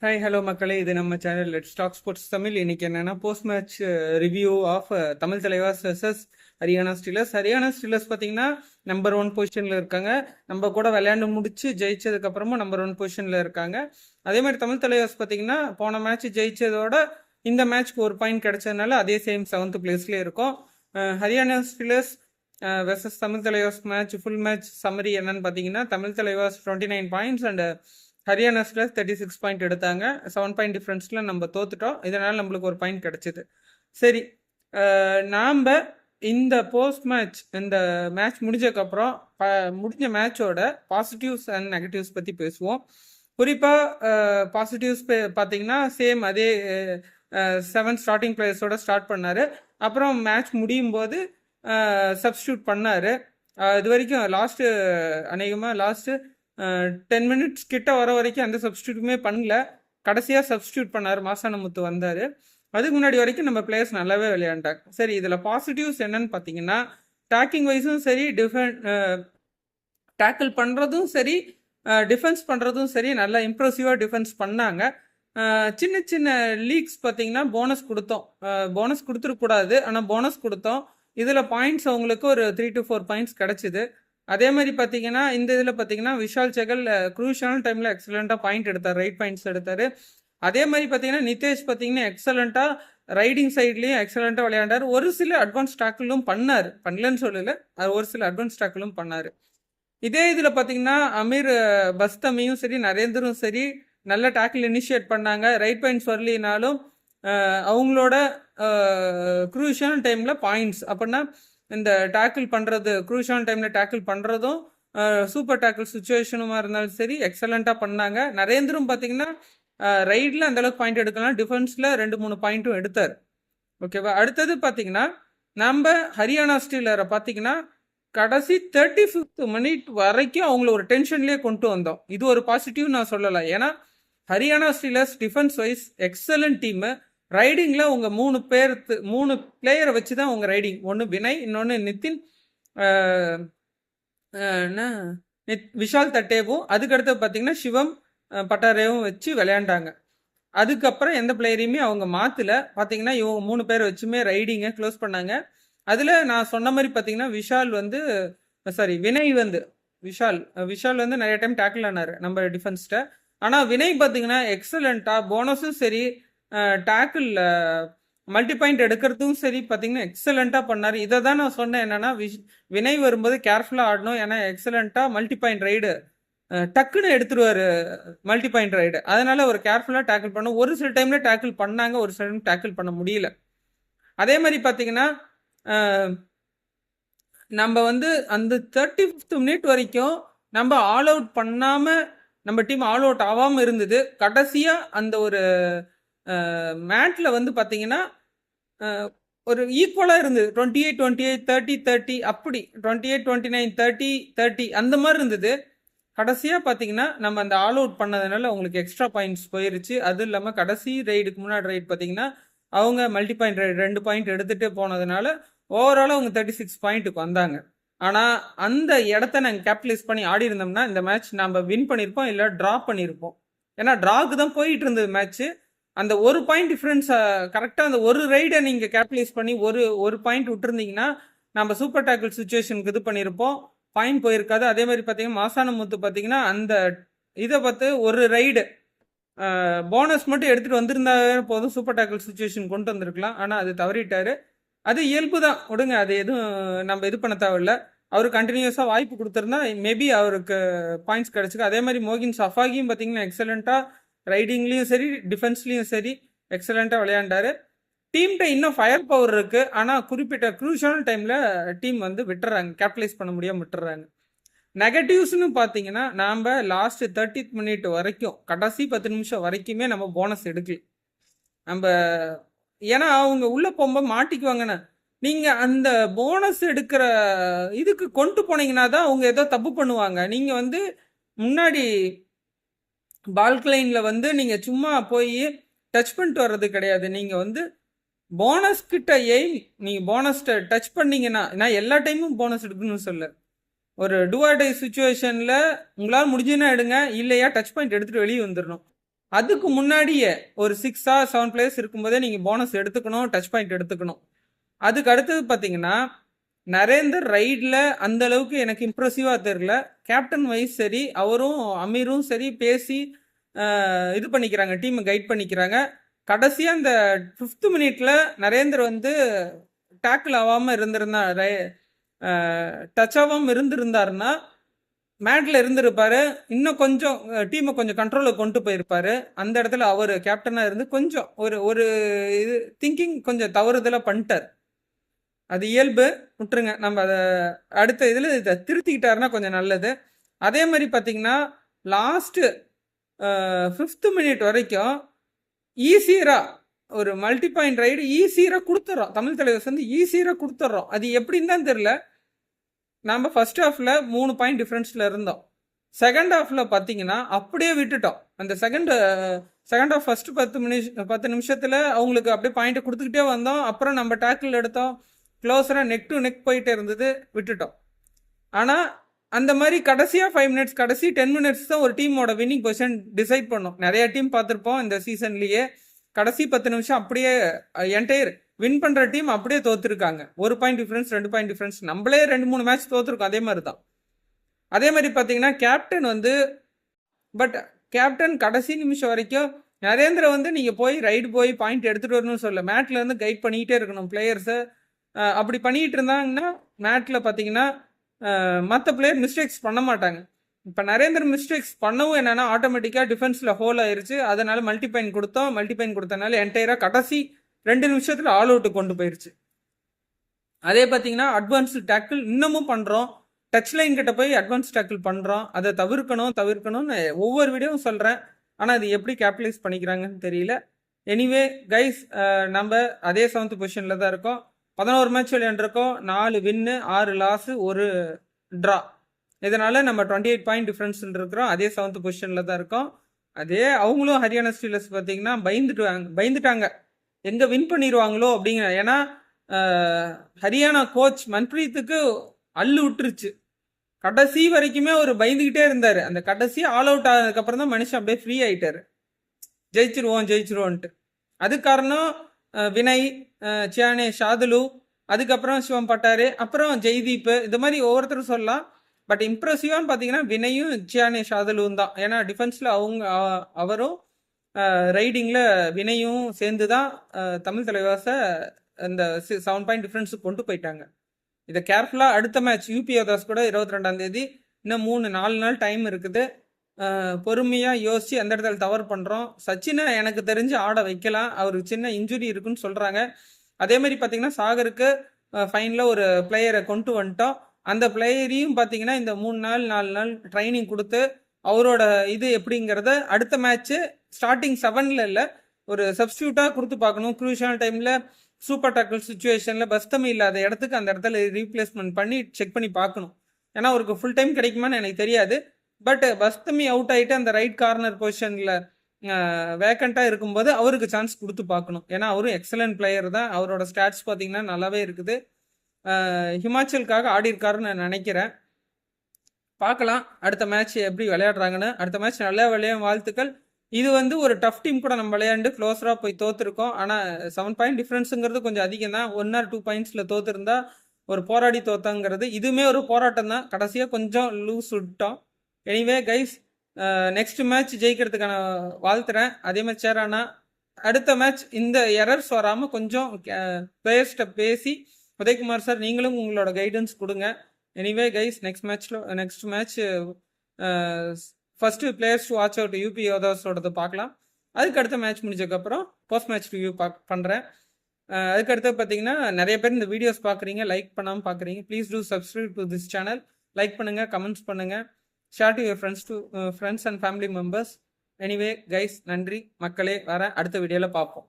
Hi hello மக்களே, இது நம்ம channel let's talk sports Tamil. இன்னைக்கு என்னன்னா post match review of Tamil Thalaivas vs Haryana steelers. Haryana steelers பார்த்தீங்கன்னா நம்பர் 1 பொசிஷனில் இருக்காங்க. நம்ம கூட விளையாண்டு முடிச்சு ஜெயிச்சதுக்கு அப்புறமும் நம்பர் 1 பொசிஷனில் இருக்காங்க. அதே மாதிரி தமிழ் தலைவாஸ் பார்த்தீங்கன்னா போன மேட்ச் ஜெயிச்சதோட இந்த மேட்ச்க்கு ஒரு பாயிண்ட் கிடைச்சதுனால அதே சேம் 7th பிளேஸ்லேயே இருக்கும். Haryana stealers versus Tamil Thalaivas match full match summary என்னன்னு பார்த்தீங்கன்னா, Tamil Thalaivas 29 points and Haryana stealers 36 point எடுத்தாங்க. 7 பாயிண்ட் டிஃப்ரென்ஸில் நம்ம தோத்துட்டோம். இதனால் நம்மளுக்கு ஒரு பாயிண்ட் கிடச்சிது. சரி, நாம் இந்த போஸ்ட் மேட்ச் இந்த மேட்ச் முடிஞ்சதுக்கப்புறம் முடிஞ்ச மேட்சோட பாசிட்டிவ்ஸ் அண்ட் நெகட்டிவ்ஸ் பற்றி பேசுவோம். குறிப்பாக பாசிட்டிவ்ஸ் பார்த்தீங்கன்னா சேம் அதே 7 ஸ்டார்டிங் பிளேயர்ஸோட ஸ்டார்ட் பண்ணார். அப்புறம் மேட்ச் முடியும் போது சப்ஸ்டியூட் பண்ணார். இது வரைக்கும் லாஸ்ட்டு 10 மினிட்ஸ் கிட்ட வர வரைக்கும் எந்த சப்ஸ்டியூட்டுமே பண்ணல. கடைசியாக சப்ஸ்டியூட் பண்ணார், மாசானமுத்து வந்தார். அதுக்கு முன்னாடி வரைக்கும் நம்ம பிளேயர்ஸ் நல்லாவே விளையாண்டாங்க. சரி, இதில் பாசிட்டிவ்ஸ் என்னன்னு பார்த்தீங்கன்னா, டேக்கிங் வைஸும் சரி, டேக்கிள் பண்ணுறதும் சரி, டிஃபென்ஸ் பண்ணுறதும் சரி, நல்லா இம்ப்ரெசிவாக டிஃபென்ஸ் பண்ணாங்க. சின்ன சின்ன லீக்ஸ் பார்த்தீங்கன்னா போனஸ் கொடுத்தோம். போனஸ் கொடுத்துருக்கூடாது, ஆனால் போனஸ் கொடுத்தோம். இதில் பாயிண்ட்ஸ் அவங்களுக்கு ஒரு 3 to 4 பாயிண்ட்ஸ் கிடச்சிது. அதே மாதிரி பார்த்தீங்கன்னா இந்த இதில் பார்த்தீங்கன்னா விஷால் செகல் க்ரூஷியல் டைமில் எக்ஸலண்ட்டாக பாயிண்ட் எடுத்தார், ரைட் பாயிண்ட்ஸ் எடுத்தார். அதே மாதிரி பார்த்தீங்கன்னா நிதேஷ் பார்த்தீங்கன்னா எக்ஸலண்ட்டாக ரைடிங் சைட்லேயும் எக்ஸலண்ட்டாக விளையாண்டார். ஒரு சில அட்வான்ஸ் டேக்கிளும் பண்ணலன்னு சொல்லலை, அது ஒரு சில அட்வான்ஸ் டேக்கிளும் பண்ணார். இதே இதில் பார்த்தீங்கன்னா அமீர் பஸ்தமியும் சரி, நரேந்தரும் சரி நல்ல டேக்கிள் இனிஷியேட் பண்ணாங்க. ரைட் பாயிண்ட்ஸ் வரலினாலும் அவங்களோட க்ரூஷியல் டைமில் பாயிண்ட்ஸ் அப்படின்னா இந்த டேக்கிள் பண்ணுறது, க்ரூஷியல் டைமில் டேக்கிள் பண்ணுறதும் சூப்பர் டேக்கிள் சுச்சுவேஷனுமா இருந்தாலும் சரி எக்ஸலண்ட்டாக பண்ணாங்க. நரேந்திரும் பார்த்தீங்கன்னா ரைடில் அந்தளவுக்கு பாயிண்ட் எடுக்கலாம், டிஃபென்ஸில் 2-3 பாயிண்ட்டும் எடுத்தார். ஓகேவா? அடுத்தது பார்த்தீங்கன்னா நம்ம ஹரியானா ஸ்டீலரை பார்த்தீங்கன்னா கடைசி 35th மினிட் வரைக்கும் அவங்கள ஒரு டென்ஷன்லேயே கொண்டு வந்தோம். இது ஒரு பாசிட்டிவ் நான் சொல்லலாம். ஏன்னா Haryana steelers defence wise excellent team. ரைடிங்கில் உங்கள் 3 பிளேயரை வச்சு தான் உங்கள் ரைடிங். ஒன்று வினய், இன்னொன்று நிதின், விஷால் தட்டேவும், அதுக்கடுத்து பார்த்தீங்கன்னா சிவம் பட்டாரேவும் வச்சு விளையாண்டாங்க. அதுக்கப்புறம் எந்த பிளேயரையுமே அவங்க மாற்றலை. பார்த்தீங்கன்னா இவங்க 3 பேரை வச்சுமே ரைடிங்கை க்ளோஸ் பண்ணாங்க. அதில் நான் சொன்ன மாதிரி பார்த்தீங்கன்னா வினய் வந்து விஷால் வந்து நிறைய டைம் டேக்கிள் ஆனார் நம்ம டிஃபென்ஸ்கிட்ட. ஆனால் வினய் பார்த்தீங்கன்னா எக்ஸலண்ட்டாக போனஸும் சரி, டேக்கிள் மல்டி பாயிண்ட் எடுக்கிறதும் சரி பார்த்தீங்கன்னா எக்ஸலண்ட்டாக பண்ணார். இதை தான் நான் சொன்னேன், என்னென்னா வினய் வரும்போது கேர்ஃபுல்லாக ஆடணும். ஏன்னா எக்ஸலண்ட்டாக மல்டி பாயிண்ட் ரைடு டக்குன்னு எடுத்துருவார், மல்டி பாயிண்ட் ரைடு. அதனால ஒரு கேர்ஃபுல்லாக டேக்கிள் பண்ணும். ஒரு சில டைமில் டேக்கிள் பண்ணாங்க, ஒரு சில டைம் டேக்கிள் பண்ண முடியல. அதே மாதிரி பார்த்தீங்கன்னா நம்ம வந்து அந்த 35th மினிட் வரைக்கும் நம்ம ஆல் அவுட் பண்ணாமல், நம்ம டீம் ஆல் அவுட் ஆகாமல் இருந்தது. கடைசியாக அந்த ஒரு மேட்டில் வந்து பார்த்தீங்கன்னா ஒரு ஈக்குவலாக இருந்தது. 28-28, 30-30, அப்படி 28-29, 30-30 அந்த மாதிரி இருந்தது. கடைசியாக பார்த்தீங்கன்னா நம்ம அந்த ஆல் அவுட் பண்ணதுனால அவங்களுக்கு எக்ஸ்ட்ரா பாயிண்ட்ஸ் போயிருச்சு. அதுவும் இல்லாமல் கடைசி ரைடுக்கு முன்னாடி ரைடு பார்த்தீங்கன்னா அவங்க மல்டி பாயிண்ட் ரைடு 2 பாயிண்ட் எடுத்துகிட்டு போனதுனால ஓவராலாக அவங்க 36 பாயிண்ட்டுக்கு வந்தாங்க. ஆனால் அந்த இடத்த நாங்கள் கேபிட்டலைஸ் பண்ணி ஆடி இருந்தோம்னா இந்த மேட்ச் நம்ம வின் பண்ணியிருப்போம், இல்லை ட்ரா பண்ணியிருப்போம். ஏன்னா ட்ராக்கு தான் போயிட்டு இருந்தது மேட்ச்சு. அந்த ஒரு பாயிண்ட் டிஃப்ரென்ஸ் கரெக்டாக அந்த ஒரு ரைடை நீங்கள் கேபிட்டலைஸ் பண்ணி ஒரு பாயிண்ட் விட்டுருந்தீங்கன்னா நம்ம சூப்பர் டேக்கிள் சுச்சுவேஷனுக்கு இது பண்ணியிருப்போம், பாயிண்ட் போயிருக்காது. அதே மாதிரி பார்த்தீங்கன்னா மாசானமுத்து பார்த்தீங்கன்னா அந்த இதை பார்த்து ஒரு ரைடு போனஸ் மட்டும் எடுத்துகிட்டு வந்திருந்தாவே போதும், சூப்பர் டேக்கிள் சுச்சுவேஷன் கொண்டு வந்திருக்கலாம். ஆனால் அது தவறிட்டார். அது இயல்பு தான், விடுங்க. அது எதுவும் நம்ம இது பண்ண தேவையில்லை. அவர் கண்டினியூஸாக வாய்ப்பு கொடுத்துருந்தா மேபி அவருக்கு பாயிண்ட்ஸ் கிடச்சிருக்கு. அதே மாதிரி மோகின் சஃபாகியும் பார்த்தீங்கன்னா எக்ஸலண்ட்டாக ரைடிங்லேயும் சரி, டிஃபென்ஸ்லேயும் சரி எக்ஸலண்ட்டாக விளையாண்டார். டீம்கிட்ட இன்னும் ஃபயர் பவர் இருக்குது, ஆனால் குறிப்பிட்ட க்ரூஷியல் டைமில் டீம் வந்து விட்டுறாங்க, கேபிட்டலைஸ் பண்ண முடியாமல் விட்டுறாங்க. நெகட்டிவ்ஸ்னு பார்த்தீங்கன்னா நாம் லாஸ்ட் 30th மினிட் வரைக்கும், கடைசி 10 நிமிஷம் வரைக்குமே நம்ம போனஸ் எடுக்கல. நம்ம ஏன்னா அவங்க உள்ளே போகும்போது மாட்டிக்குவாங்கண்ணே. நீங்கள் அந்த போனஸ் எடுக்கிற இதுக்கு கொண்டு போனீங்கன்னா தான் அவங்க ஏதோ தப்பு பண்ணுவாங்க. நீங்கள் வந்து முன்னாடி பால்கலைனில் வந்து நீங்கள் சும்மா போய் டச் பண்ணிட்டு வர்றது கிடையாது. நீங்கள் வந்து போனஸ் கிட்ட நீங்கள் போனஸ்ட்டை டச் பண்ணீங்கன்னா, நான் எல்லா டைமும் போனஸ் எடுக்கணும்னு சொல்ல, ஒரு டூ ஆர் டை சுச்சுவேஷனில் உங்களால் முடிஞ்சுன்னா எடுங்க, இல்லையா டச் பாயிண்ட் எடுத்துகிட்டு வெளியே வந்துடணும். அதுக்கு முன்னாடியே ஒரு 6 ஆர் 7 பிளேயர்ஸ் இருக்கும்போதே நீங்கள் போனஸ் எடுத்துக்கணும், டச் பாயிண்ட் எடுத்துக்கணும். அதுக்கு அடுத்தது பார்த்தீங்கன்னா நரேந்தர் ரைடில் அந்த அளவுக்கு எனக்கு இம்ப்ரெசிவாக தெரில. கேப்டன் வைஸ் சரி, அவரும் அமீரும் சரி பேசி இது பண்ணிக்கிறாங்க, டீமை கைட் பண்ணிக்கிறாங்க. கடைசியாக அந்த 5th மினிட்ல நரேந்தர் வந்து டேக்கிள் ஆகாமல் இருந்திருந்தா, டச் ஆகாமல் இருந்திருந்தாருன்னா மேட்ல இருந்திருப்பாரு. இன்னும் கொஞ்சம் டீமை கொஞ்சம் கண்ட்ரோலில் கொண்டு போயிருப்பாரு. அந்த இடத்துல அவர் கேப்டனாக இருந்து கொஞ்சம் ஒரு ஒரு இது திங்கிங் கொஞ்சம் தவறுதலாக பண்ணிட்டார். அது இயல்பு, விட்டுருங்க. நம்ம அதை அடுத்த இதில் இதை திருத்திக்கிட்டாருன்னா கொஞ்சம் நல்லது. அதே மாதிரி பார்த்தீங்கன்னா லாஸ்ட்டு 5th மினிட் வரைக்கும் ஈஸியராக ஒரு மல்டி பாயிண்ட் ரைடு ஈஸியராக கொடுத்துட்றோம். தமிழ் தலைவர்ஸ் வந்து ஈஸியராக கொடுத்துட்றோம். அது எப்படின்னு தான் தெரில. நம்ம ஃபர்ஸ்ட் ஹாஃபில் 3 பாயிண்ட் டிஃப்ரென்ஸில் இருந்தோம். செகண்ட் ஹாஃபில் பார்த்தீங்கன்னா அப்படியே விட்டுட்டோம். அந்த செகண்ட் ஹாஃப் ஃபர்ஸ்ட் 10 நிமிஷத்தில் அவங்களுக்கு அப்படியே பாயிண்ட்டை கொடுத்துக்கிட்டே வந்தோம். அப்புறம் நம்ம டேக்கிள் எடுத்தோம், க்ளோஸராக நெக் டு நெக் போயிட்டே இருந்தது, விட்டுட்டோம். ஆனால் அந்த மாதிரி கடைசியாக 5 மினிட்ஸ், கடைசி 10 மினிட்ஸ் தான் ஒரு டீமோட வின்னிங் பொசிஷன் டிசைட் பண்ணும். நிறைய டீம் பார்த்துருப்போம் இந்த சீசன்லேயே. கடைசி 10 நிமிஷம் அப்படியே என்டையர் வின் பண்ணுற டீம் அப்படியே தோத்துருக்காங்க. 1 பாயிண்ட் டிஃப்ரென்ஸ், 2 பாயிண்ட் டிஃப்ரென்ஸ். நம்மளே 2-3 மேட்ச் தோத்துருக்கோம். அதே மாதிரி தான். அதே மாதிரி பார்த்தீங்கன்னா கேப்டன் வந்து கேப்டன் கடைசி நிமிஷம் வரைக்கும் நரேந்திர வந்து நீங்கள் போய் ரைடு போய் பாயிண்ட் எடுத்துகிட்டு வரணும்னு சொல்ல, மேட்ல இருந்து கைட் பண்ணிக்கிட்டே இருக்கணும் பிளேயர்ஸை. அப்படி பண்ணிகிட்டு இருந்தாங்கன்னா மேட்ல பார்த்தீங்கன்னா மற்ற பிளேயர் மிஸ்டேக்ஸ் பண்ண மாட்டாங்க. இப்போ நரேந்திர மிஸ்டேக்ஸ் பண்ணவும் என்னன்னா ஆட்டோமேட்டிக்காக டிஃபென்ஸில் ஹோல் ஆயிருச்சு. அதனால மல்டி பாயிண்ட் கொடுத்தோம். மல்டி பாயிண்ட் கொடுத்தனால என்டையராக கடைசி 2 நிமிஷத்தில் ஆல் அவுட்டு கொண்டு போயிருச்சு. அதே பார்த்தீங்கன்னா அட்வான்ஸ்டு டேக்கிள் இன்னமும் பண்ணுறோம். டச் லைன் கிட்ட போய் அட்வான்ஸ் டேக்கிள் பண்ணுறோம். அதை தவிர்க்கணும்னு ஒவ்வொரு வீடியோவும் சொல்கிறேன். ஆனால் அது எப்படி கேபிட்டலைஸ் பண்ணிக்கிறாங்கன்னு தெரியல. எனிவே கைஸ், நம்ம அதே 7th பொசிஷனில் தான் இருக்கோம். 11 மேட்ச் விளையாண்டுருக்கோம். 4 வின்னு, 6 லாஸு, 1 ட்ரா. இதனால நம்ம 28 பாயிண்ட் டிஃப்ரென்ஸில் இருக்கிறோம். அதே 7th பொசிஷனில் தான் இருக்கோம். அதே அவங்களும் ஹரியானா ஸ்டீலர்ஸ் பார்த்தீங்கன்னா பயந்துட்டாங்க எங்கே வின் பண்ணிடுவாங்களோ அப்படிங்கிற. ஏன்னா ஹரியானா கோச் மன்பிரீத்துக்கு அள்ளு விட்டுருச்சு. கடைசி வரைக்குமே அவர் பயந்துக்கிட்டே இருந்தார். அந்த கடைசி ஆல் அவுட் ஆனதுக்கப்புறம் தான் மனுஷன் அப்படியே ஃப்ரீ ஆகிட்டார். ஜெயிச்சிருவோன்ட்டு. அது காரணம் வினய், சியானே ஷாதுலு, அதுக்கப்புறம் சிவம் பட்டாரு, அப்புறம் ஜெய்தீப், இது மாதிரி ஒவ்வொருத்தரும் சொல்லலாம். பட் இம்ப்ரெசிவான்னு பார்த்தீங்கன்னா வினயும் சியானே ஷாதுலுவும் தான். ஏன்னா டிஃபென்ஸில் அவரும் ரைடிங்கில் வினையும் சேர்ந்து தான் தமிழ் தலைவாசை அந்த 7 பாயிண்ட் டிஃப்ரென்ஸுக்கு கொண்டு போயிட்டாங்க. இதை கேர்ஃபுல்லாக அடுத்த மேட்ச் யூபி யோதாஸ் கூட 22ஆம் தேதி, இன்னும் 4 நாள் டைம் இருக்குது. பொறுமையாக யோசித்து அந்த இடத்துல தவறு பண்ணுறோம். சச்சினை எனக்கு தெரிஞ்சு ஆட வைக்கலாம். அவருக்கு சின்ன இன்ஜுரி இருக்குன்னு சொல்கிறாங்க. அதே மாதிரி பார்த்தீங்கன்னா சாகருக்கு ஃபைனலில் ஒரு பிளேயரை கொண்டு வந்துட்டோம். அந்த பிளேயரையும் பார்த்தீங்கன்னா இந்த 3 நாள் 4 நாள் ட்ரைனிங் கொடுத்து அவரோட இது எப்படிங்கிறத அடுத்த மேட்ச்சு ஸ்டார்டிங் 7ல் இல்லை, ஒரு சப்ஸ்டியூட்டாக கொடுத்து பார்க்கணும். க்ரூஷியல் டைமில் சூப்பர் டாக்கிள் சுச்சுவேஷனில் பஸ்தமி இல்லாத இடத்துக்கு அந்த இடத்துல ரீப்ளேஸ்மெண்ட் பண்ணி செக் பண்ணி பார்க்கணும். ஏன்னா அவருக்கு ஃபுல் டைம் கிடைக்குமான்னு எனக்கு தெரியாது. பட் பஸ்தமி அவுட் ஆகிட்டு அந்த ரைட் கார்னர் பொசிஷனில் வேக்கண்ட்டாக இருக்கும்போது அவருக்கு சான்ஸ் கொடுத்து பார்க்கணும். ஏன்னா அவரும் எக்ஸலண்ட் பிளேயர் தான். அவரோட ஸ்டாட்ஸ் பார்த்தீங்கன்னா நல்லாவே இருக்குது. ஹிமாச்சலுக்காக ஆடிருக்காருன்னு நான் நினைக்கிறேன். பார்க்கலாம் அடுத்த மேட்ச் எப்படி விளையாடுறாங்கன்னு. அடுத்த மேட்ச் நல்லா விளையாடும் வாழ்த்துக்கள். இது வந்து ஒரு டஃப் டீம் கூட நம்ம விளையாண்டு க்ளோஸராக போய் தோற்றுருக்கோம். ஆனால் 7 பாயிண்ட் டிஃப்ரென்ஸுங்கிறது கொஞ்சம் அதிகம் தான். 1 or 2 பாயிண்ட்ஸில் தோற்றுருந்தா ஒரு போராடி தோத்தாங்கிறது இதுவுமே ஒரு போராட்டம் தான். கடைசியாக கொஞ்சம் லூஸ் விட்டோம். எனிவே கைஸ், நெக்ஸ்ட் மேட்ச் ஜெயிக்கிறதுக்கான வாழ்த்துறேன். அதே மாதிரி சேரானா அடுத்த மேட்ச் இந்த எரர்ஸ் வராமல் கொஞ்சம் பிளேயர்ஸ்கிட்ட பேசி, உதயகுமார் சார் நீங்களும் உங்களோட கைடன்ஸ் கொடுங்க. Anyway guys, next match first players to watch out UP யோதாஸோடது பார்க்கலாம். அதுக்கு அடுத்த மேட்ச் முடிஞ்சதுக்கப்புறம் போஸ்ட் மேட்ச் ரிவ்யூ பண்ணுறேன். அதுக்கடுத்து பார்த்தீங்கன்னா நிறைய பேர் இந்த வீடியோஸ் பார்க்குறீங்க, லைக் பண்ணாமல் பார்க்குறீங்க. Please do subscribe to this channel. Like பண்ணுங்கள், கமெண்ட்ஸ் பண்ணுங்கள், share to your friends and family members. Anyway guys, நன்றி மக்களே. வரேன் அடுத்த வீடியோவில் பார்ப்போம்.